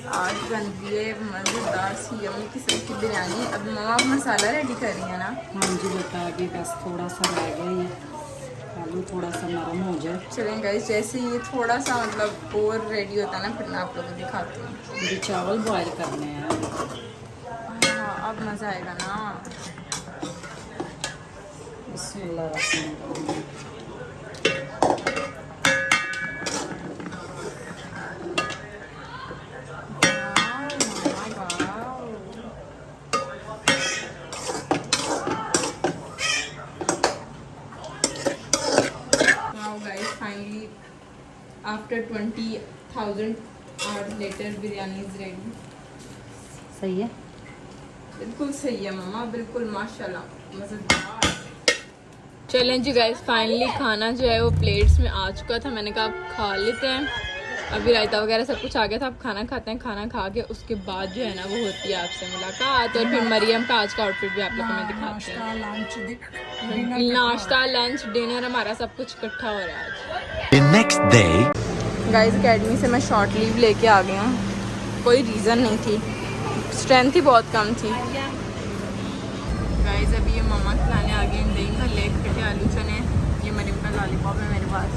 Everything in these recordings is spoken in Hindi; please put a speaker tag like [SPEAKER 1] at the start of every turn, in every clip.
[SPEAKER 1] आज बन रही है मज़ेदार सी यम्मी किस्म की बिरयानी। अब मम्मा मसाला रेडी कर रही है ना?
[SPEAKER 2] हाँ जी बेटा, अभी बस थोड़ा सा रह गया ये, आलू थोड़ा सा नरम हो जाए।
[SPEAKER 1] चलें गाइस, जैसे ये थोड़ा सा मतलब और रेडी होता है ना, फिर मैं आप लोगों को दिखाती हूँ।
[SPEAKER 2] मुझे चावल बॉयल करने हैं।
[SPEAKER 1] हाँ, अब मज़ा आएगा ना।
[SPEAKER 2] बिस्मिल्लाहिर्रहमानिर्रहीम।
[SPEAKER 1] Finally, after 20,000 hours later, biryani is ready.
[SPEAKER 2] सही है,
[SPEAKER 1] बिल्कुल सही है मम्मा, बिल्कुल माशाल्लाह मज़ेदार। चलें जी गाइस, फाइनली खाना जो है वो प्लेट्स में आ चुका था। मैंने कहा आप खा लेते हैं, अभी रायता वगैरह सब कुछ आ गया था। अब खाना खाते हैं, खाना खा के उसके बाद जो है ना वो होती है आपसे मुलाकात। और फिर मरियम का आज का आउटफिट भी आप लोगों को मैं दिखाती हूँ। नाश्ता लंच डिनर हमारा सब कुछ इकट्ठा हो रहा है आज।
[SPEAKER 3] नेक्स्ट डे
[SPEAKER 1] गाइस अकेडमी से मैं शॉर्ट लीव लेके आ गई हूँ, कोई रीज़न नहीं थी, स्ट्रेंथ ही बहुत कम थी। गाइस अभी ये मम्मा खिलाने आ गए दही भल्ले, कटे आलू चने, ये मरियम का लॉलीपॉप है मेरे पास।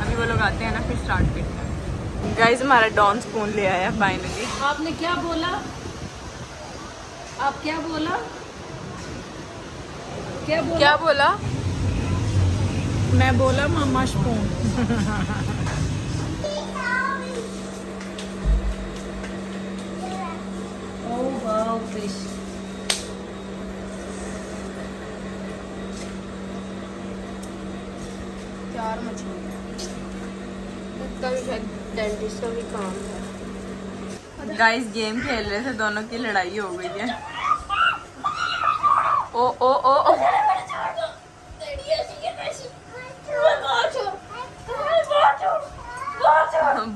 [SPEAKER 1] अभी वो लोग आते हैं ना, फिर स्टार्ट करते हैं। गाइस हमारा डॉन स्पून ले आया फाइनली।
[SPEAKER 2] आपने क्या बोला? आप क्या बोला?
[SPEAKER 1] क्या बोला?
[SPEAKER 2] मैं बोला मामा स्पून। Oh wow fish.
[SPEAKER 1] चार मछली, इसका भी शायद डेंटिस्ट का भी काम है। गाइस गेम खेल रहे थे, दोनों की लड़ाई हो गई है। ओ ओ ओ, ओ।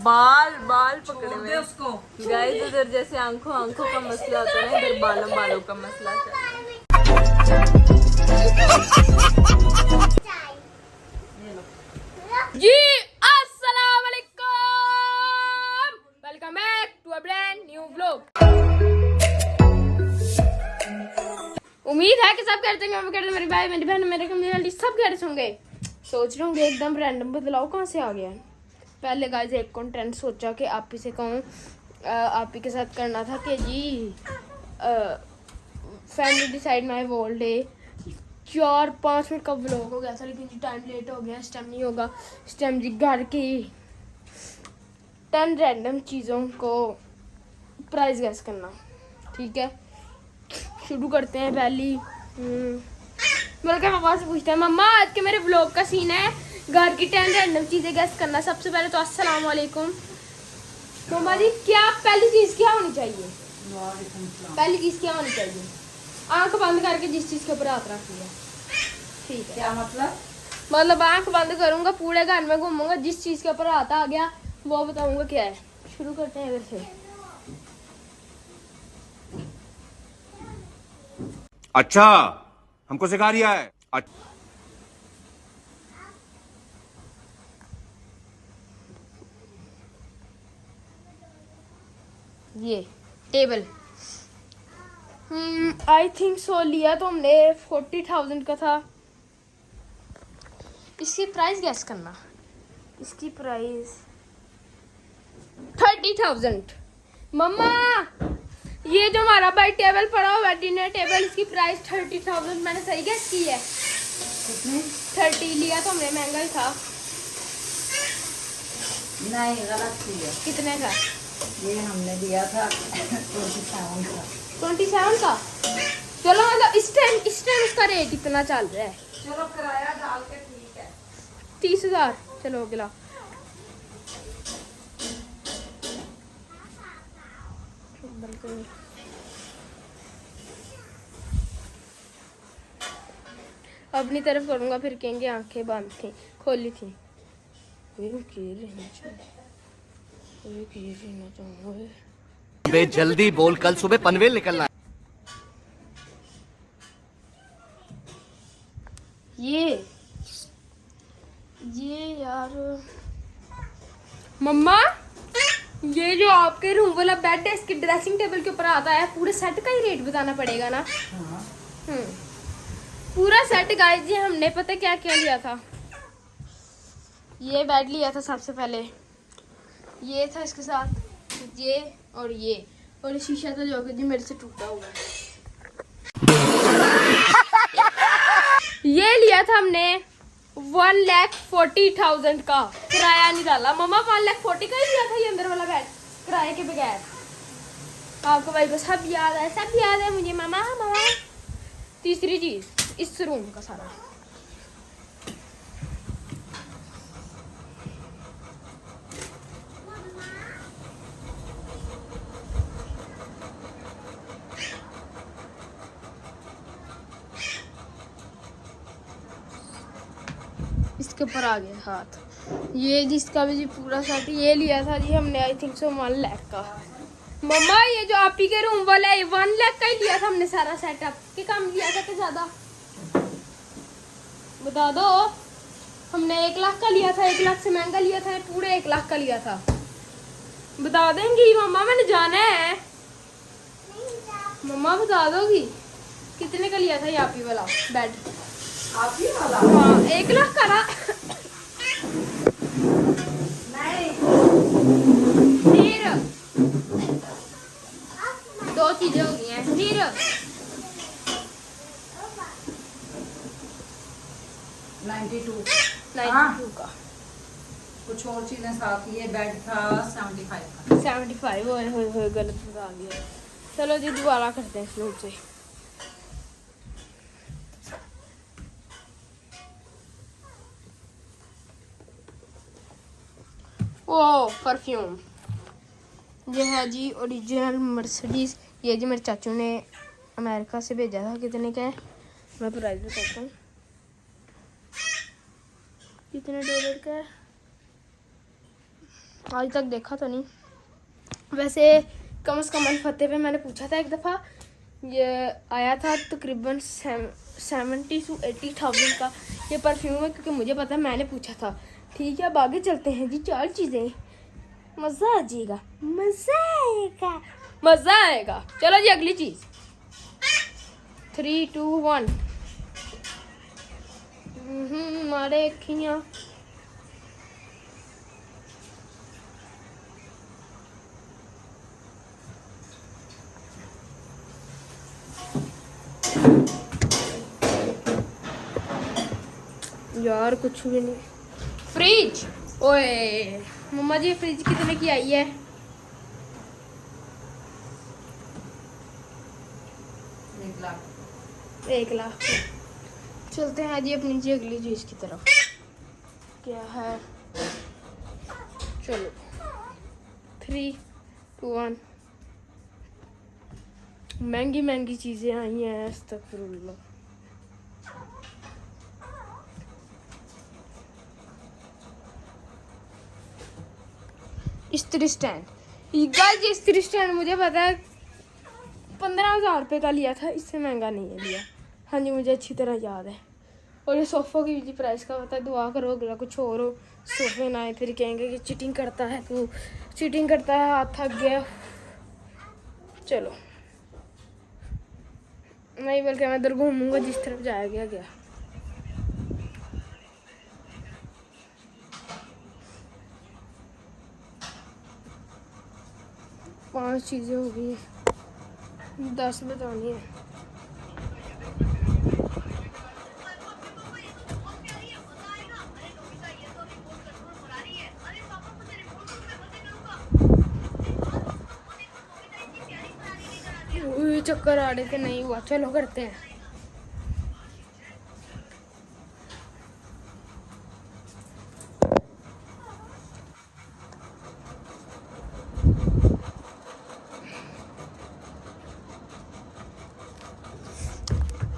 [SPEAKER 1] बाल बाल पकड़े हुए उसको। गाइस उधर जैसे आंखों आंखों का मसला होता है ना, इधर बालों बालों का मसला है। जी अस्सलाम वालेकुम, welcome back to a brand new vlog. उम्मीद है कि सब कहते होंगे, मेरे भाई मेरी बहन मेरे कम्युनिटी सब कहते होंगे। सोच रहे होंगे एकदम रैंडम बदलाव कहाँ से आ गया है। पहले गाइस एक कंटेंट सोचा कि आप ही से कहूँ, आप ही के साथ करना था कि जी family decide my world day. 4-5 minute का व्लॉग हो गया था, लेकिन जी टाइम लेट हो गया। इस टाइम नहीं होगा, इस टाइम जी घर की 10 रैंडम चीज़ों को प्राइस गैस करना। ठीक है, शुरू करते हैं। पहली बोल के मम्मा से पूछते हैं, मम्मा आज के मेरे व्लॉग का सीन है घर की 10 रैंडम चीज़ें गैस करना। सबसे पहले तो अस्सलाम वालेकुम मम्मा जी, क्या पहली चीज़ क्या होनी चाहिए? पहली चीज़ क्या होनी चाहिए? आंख बंद करके जिस चीज़ के ऊपर हाथ रख लिया। ठीक है,
[SPEAKER 2] क्या मतलब?
[SPEAKER 1] मतलब आंख बंद करूंगा, पूरे घर में घूमूंगा, जिस चीज़ के ऊपर हाथ आ गया वो बताऊंगा क्या है। शुरू करते हैं इधर से।
[SPEAKER 3] अच्छा, हमको सिखा रिया है।
[SPEAKER 1] ये टेबल आई थिंक सो लिया तो हमने 40,000 का था। इसकी प्राइस गैस करना। इसकी प्राइस 30,000। मम्मा ये जो हमारा भाई टेबल पड़ा हुआ है डिनर टेबल, इसकी प्राइस 30,000। मैंने सही गैस की है?
[SPEAKER 2] कितने?
[SPEAKER 1] 30 लिया तो हमने, महंगा ही था।
[SPEAKER 2] नहीं, गलत किया।
[SPEAKER 1] कितने का?
[SPEAKER 2] ये हमने दिया था 27 का।
[SPEAKER 1] 27 का? चलो मतलब इस टाइम इसका रेट इतना चल रहा है।
[SPEAKER 2] चलो किराया डाल के ठीक है।
[SPEAKER 1] 30,000 चलो अगला। अपनी तरफ करूंगा फिर कहेंगे आंखें बंद थी, खोली थी।
[SPEAKER 3] बे जल्दी बोल, कल सुबह पनवेल निकलना है। ये यार मम्मा, ये जो
[SPEAKER 1] जो आपके रूम वाला बेड है इसके ड्रेसिंग टेबल के ऊपर आता है, पूरे सेट का ही रेट बताना पड़ेगा ना।
[SPEAKER 2] हाँ।
[SPEAKER 1] पूरा सेट गाइस जी हमने पता क्या क्या लिया था। ये बेड लिया था सबसे पहले, ये था इसके साथ ये और ये शीशा था जो कि जी मेरे से टूटा हुआ है। ये लिया था हमने 1,40,000 का, किराया नहीं डाला। मम्मा 1,40,000 का ही लिया था ये अंदर वाला बेड किराए के बगैर। आपको भाई को सब याद है मुझे। मामा तीसरी चीज इस रूम का सारा इसके ऊपर आ गया हाथ। ये जिसका भी जी पूरा सेट ये लिया था जी हमने, आई थिंक सो 1 लाख का। मम्मा ये जो आप ही के रूम वाला है 1 लाख का ही लिया था हमने सारा सेटअप, के कम लिया था कि ज्यादा बता दो। हमने 1 लाख का लिया था, 1 लाख से महंगा लिया था, पूरे 1 लाख का लिया था। बता देंगी मम्मा, मैंने जाना है। मम्मा बता दोगी कितने का लिया था ये आप ही वाला बेड?
[SPEAKER 2] आप ही वाला?
[SPEAKER 1] हाँ 1 लाख का ना।
[SPEAKER 2] नहीं,
[SPEAKER 1] फिर 2 चीजें हो गई हैं। फिर 92 का
[SPEAKER 2] कुछ और चीजें साथ। ये बेड था 75 का।
[SPEAKER 1] 75 होए गलत बता दिया। चलो जी दोबारा करते हैं फ्लोर से। ओ परफ्यूम ये है जी ओरिजिनल मर्सिडीज। ये जी मेरे चाचू ने अमेरिका से भेजा था। कितने का है मैं प्राइस बताता हूँ। कितने डॉलर का है आज तक देखा तो नहीं, वैसे कम से कम फतेह पे मैंने पूछा था एक दफ़ा, ये आया था तकरीबन 70 to 80,000 का ये परफ्यूम है, क्योंकि मुझे पता है मैंने पूछा था। ठीक है अब आगे चलते हैं जी। 4 चीज़ें, मज़ा आ जाएगा, मज़ा आएगा। चलो जी अगली चीज़ 3, 2, 1 मारे खियाँ। यार कुछ भी नहीं। फ्रिज, ओए मम्मा जी फ्रिज कितने की आई है?
[SPEAKER 2] 1 लाख।
[SPEAKER 1] 1 लाख। चलते हैं जी अपनी जी अगली चीज की तरफ। क्या है? चलो 3, 2, 1 महंगी महंगी चीजें आई हैं। अस्तगफुरुल्लाह। इस्त्री स्टैंड, गाइस ये इस्त्री स्टैंड मुझे पता है 15,000 रुपये का लिया था, इससे महंगा नहीं है लिया। हाँ जी मुझे अच्छी तरह याद है। और ये सोफ़ा की भी प्राइस का पता है। दुआ करो अगला कुछ और हो, सोफे ना आए फिर कहेंगे कि चीटिंग करता है तू, चीटिंग करता है, हाथ थक गया। चलो नहीं बल्कि मैं इधर घूमूंगा जिस तरफ जाया गया। 5 चीज़ें हो गई हैं, 10 बतानी है। चक्कर आ रहे थे, नहीं हुआ। चलो करते हैं।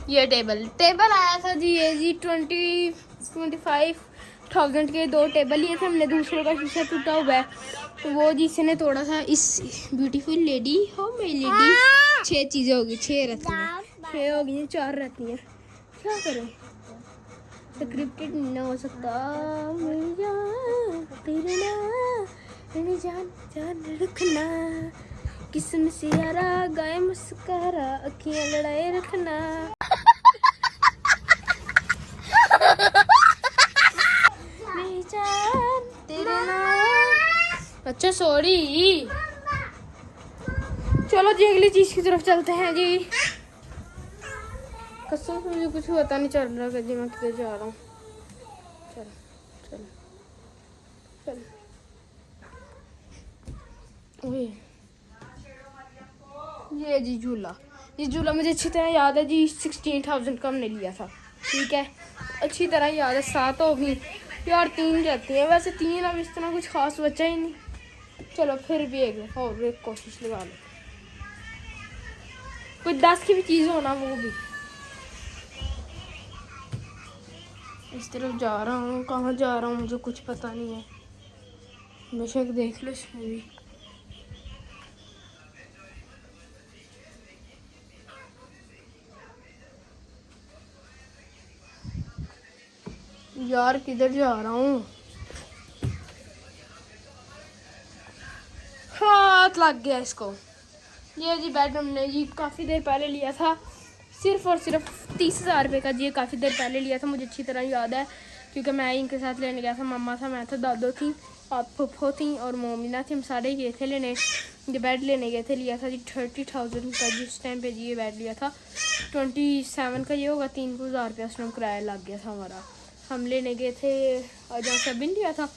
[SPEAKER 1] ये टेबल आया था जी, ये जी 25,000 के 2 टेबल लिए थे हमने। दूसरों का शीशा टूटा हुआ है वो जिसने तोड़ा था। इस ब्यूटीफुल लेडी हो मेरी लेडी। 6 चीज़ें होगी, 6 रहती हैं, 6 हो गई, 4 रहती हैं। क्या करें, स्क्रिप्टेड नहीं हो सकता। अपनी जान जान रखना, किस्म से यारा गाए मुस्कारा, अखियां लड़ाए रखना। मेरी जान तेरे नाम। अच्छा सॉरी। चलो जी अगली चीज की तरफ चलते हैं जी। कसम से मुझे कुछ पता नहीं चल रहा कि मैं किधर जा रहा हूँ। चल चल चल। ओए ये जी झूला, ये झूला मुझे अच्छी तरह याद है जी। 16,000 का हमने लिया था, ठीक है, अच्छी तरह याद है। 7 होगी यार, 3 रहती है वैसे। 3 अब इस तरह कुछ खास बचा ही नहीं। चलो फिर भी एक दफा और एक कोशिश लगा लो, कोई 10 की भी चीज़ हो ना, वो भी। इस तरफ जा रहा हूँ, कहाँ जा रहा हूँ मुझे कुछ पता नहीं है। बेशक देख लो इसमें भी। यार किधर जा रहा हूँ? हाथ लग गया इसको। ये जी बेड हमने जी काफ़ी देर पहले लिया था, सिर्फ और सिर्फ 30,000 रुपये का जी। ये काफ़ी देर पहले लिया था, मुझे अच्छी तरह याद है क्योंकि मैं इनके साथ लेने गया था। मम्मा था, मैं था, दादो थी, आप फुफ्फो थी और मोमिना थी। हम सारे गए थे लेने, ये बेड लेने गए थे। लिया था जी 30,000 का जी उस टाइम पे जी। ये बेड लिया था 27 का, ये होगा 3,000 रुपया उसमें किराया लग गया था हमारा। हम लेने गए थे और जहाँ से बिन लिया था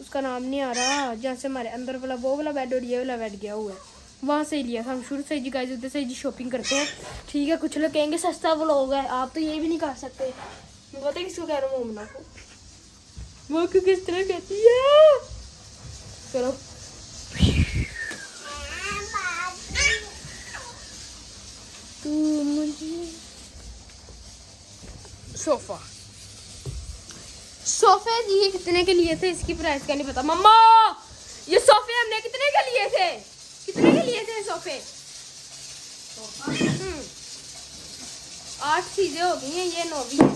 [SPEAKER 1] उसका नाम नहीं आ रहा, जहाँ से हमारे अंदर वाला वो वाला बेड और ये वाला बेड गया हुआ है, वहाँ से ही लिया था हम। शुरू से जी गाइस उधर से जी शॉपिंग करते हैं, ठीक है। कुछ लोग कहेंगे सस्ता वो लोग है, आप तो ये भी नहीं कर सकते। मैं पता है किसको कह रहा हूँ, मोमना को। वो क्यों किस तरह कहती है। चलो तू मुझे सोफे जी ये कितने के लिए थे, इसकी प्राइस का नहीं पता। मम्मा ये सोफे हमने कितने के लिए थे? कितने के लिए थे सोफे? 8 चीजें हो गई हैं, ये 9वीं है।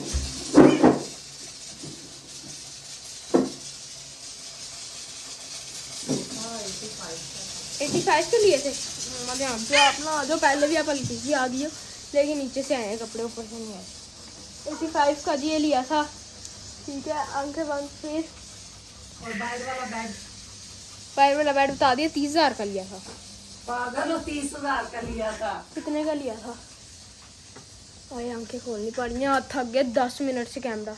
[SPEAKER 1] $85 के लिए थे। ध्यान से आप ना आ जाओ, पहले भी आप हल्की सी आ गई हो, लेकिन नीचे से आए हैं कपड़े, ऊपर से नहीं आए। 85 का जी ये लिया था, ठीक है। आंखें बंद फिर।
[SPEAKER 2] और बाहर वाला बेड
[SPEAKER 1] बता दिया 30,000 का लिया था।
[SPEAKER 2] पागल हो, 30,000 का लिया था।
[SPEAKER 1] कितने का लिया था? और आंखें खोलनी पड़ी हैं, हाथ थक गया 10 मिनट से कैमरा।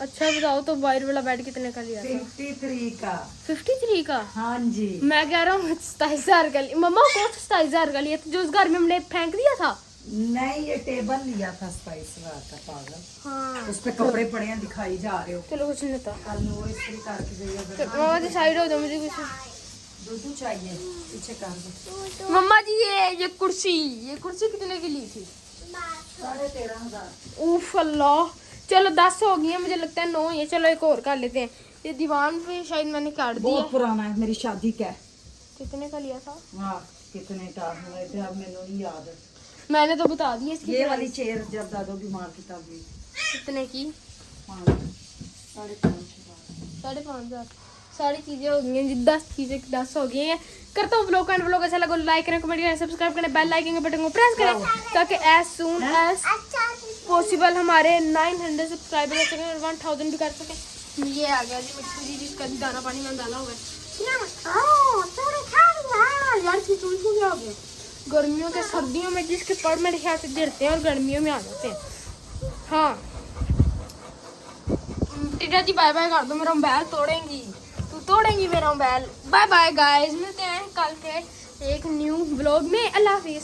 [SPEAKER 1] अच्छा बताओ तो बाहर वाला बेड कितने का लिया था?
[SPEAKER 2] 53 का।
[SPEAKER 1] 53 का?
[SPEAKER 2] हाँ जी।
[SPEAKER 1] मैं कह रहा हूँ 27,000 का। मम्मा को 27,000 का लिया था जो उस घर में हमने फेंक दिया था।
[SPEAKER 2] नहीं ये टेबल लिया था 27,000 का, पागल।
[SPEAKER 1] हाँ
[SPEAKER 2] उस पे कपड़े पड़े हैं, दिखाई जा रहे हो।
[SPEAKER 1] चलो कुछ नहीं था।
[SPEAKER 2] कल वो इस्त्री करके जाइए।
[SPEAKER 1] मम्मा जी साइड हो जाओ, मुझे कुछ
[SPEAKER 2] दूध चाहिए, पीछे कर दो।
[SPEAKER 1] मम्मा जी ये कुर्सी कितने की ली थी?
[SPEAKER 2] 13,500।
[SPEAKER 1] उफ अल्लाह। चलो 10 हो गई है, मुझे लगता है 9 है। चलो एक और कर लेते हैं। ये दीवान पे शायद मैंने काट दिया।
[SPEAKER 2] बहुत पुराना है, मेरी शादी का है।
[SPEAKER 1] कितने का लिया था?
[SPEAKER 2] हाँ कितने का मुझे अब मैंने नहीं याद।
[SPEAKER 1] मैंने तो बता दिया इसकी।
[SPEAKER 2] ये वाली चेयर जब दादो बीमार की तब ली।
[SPEAKER 1] कितने की?
[SPEAKER 2] 5,500।
[SPEAKER 1] सारी चीजें हो गई हैं, 10 चीजें 10 हो गई हैं। करता हूँ ब्लॉग एंड ब्लॉग अच्छा लगा लाइक करें, कमेंट करें, सब्सक्राइब करें, बेल आइकन के बटन को प्रेस करें ताकि एज सून एज पॉसिबल हमारे 900 सब्सक्राइबर हो सकें और 1000 भी कर सकें। ये आ गया जी मिट्टू जी, जिसका दाना पानी में डाला हुआ है। यार क्या हो गया? गर्मियों के सर्दियों में जिसके पड़ मेरे ख्याल से गिरते हैं और गर्मियों में आ जाते हैं। हाँ टीटा जी बाय बाय कर दो, मेरा मोबाइल तोड़ेंगी, तू तोड़ेंगी मेरा मोबाइल। बाय बाय गाइस, मिलते हैं कल के एक न्यू व्लॉग में। अल्लाह हाफिज।